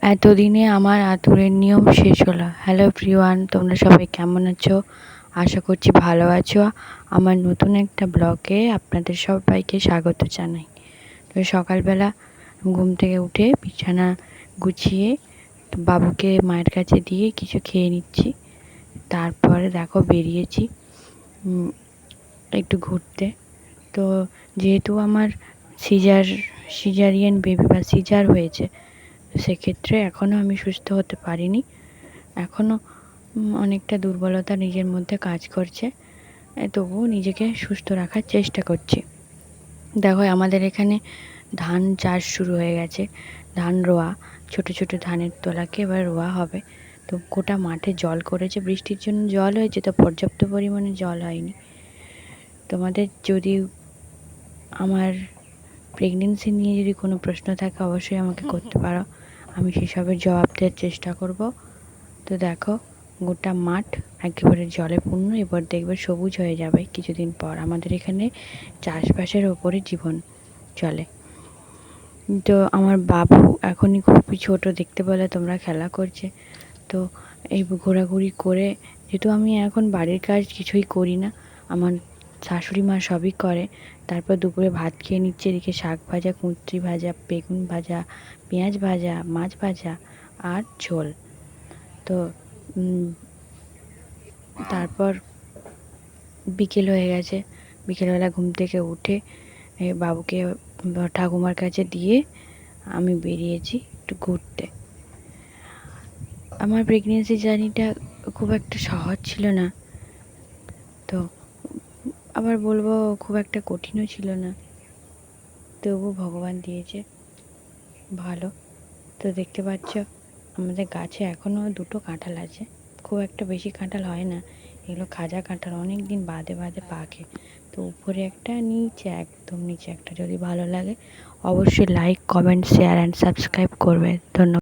এতদিনে আমার আতুরের নিয়ম শেষ হলো। হ্যালো এভরিওয়ান, তোমরা সবাই কেমন আছো? আশা করছি ভালো আছো। আমার নতুন একটা ব্লগে আপনাদের সবাইকে স্বাগত জানাই। তো সকালবেলা ঘুম থেকে উঠে বিছানা গুছিয়ে বাবুকে মায়ের কাছে দিয়ে কিছু খেয়ে নিচ্ছি। তারপরে দেখো বেরিয়েছি একটু ঘুরতে। তো যেহেতু আমার সিজারিয়ান বেবি বা সিজার হয়েছে, সেক্ষেত্রে এখনও আমি সুস্থ হতে পারিনি। এখনও অনেকটা দুর্বলতা নিজের মধ্যে কাজ করছে, তবুও নিজেকে সুস্থ রাখার চেষ্টা করছি। দেখো আমাদের এখানে ধান চাষ শুরু হয়ে গেছে, ধান রোয়া, ছোট ছোট ধানের তোলাকে এবার রোয়া হবে। তো গোটা মাঠে জল করেছে, বৃষ্টির জন্য জল হয়েছে, তো পর্যাপ্ত পরিমাণে জল হয়নি। তোমাদের যদি আমার প্রেগনেন্সি নিয়ে যদি কোনো প্রশ্ন থাকে অবশ্যই আমাকে করতে পারো, আমি সেসবের জবাব দেওয়ার চেষ্টা করব। তো দেখো গোটা মাঠ একেবারে জলে পূর্ণ, এবার দেখবে সবুজ হয়ে যাবে কিছুদিন পর। আমাদের এখানে চাষবাসের ওপরে জীবন চলে। তো আমার বাবু এখনই খুবই ছোট, দেখতে পেলে তোমরা খেলা করছে। তো এই ঘোরাঘুরি করে, যেহেতু আমি এখন বাড়ির কাজ কিছুই করি না, আমার শাশুড়ি মা সবই করে। তারপর দুপুরে ভাত খেয়ে নিচ্ছে, এদিকে শাক ভাজা, কুঁদরি ভাজা, বেগুন ভাজা, পেঁয়াজ ভাজা, মাছ ভাজা আর ঝোল। তো তারপর বিকেল হয়ে গেছে, বিকেলবেলা ঘুম থেকে উঠে বাবুকে ঠাকুমার কাছে দিয়ে আমি বেরিয়েছি একটু ঘুরতে। আমার প্রেগনেন্সি জার্নিটা খুব একটা সহজ ছিল না, তো আবার বলবো খুব একটা কঠিনও ছিল না, তবু ভগবান দিয়েছে ভালো। তো দেখতে পাচ্ছ আমাদের গাছে এখনও দুটো কাঁঠাল আছে, খুব একটা বেশি কাঁঠাল হয় না, এগুলো খাজা কাঁঠাল, অনেক দিন বাদে বাদে পাকে। তো উপরে একটা, নিচে একদম নিচে একটা। যদি ভালো লাগে অবশ্যই like, comment, share and subscribe করবে। ধন্যবাদ।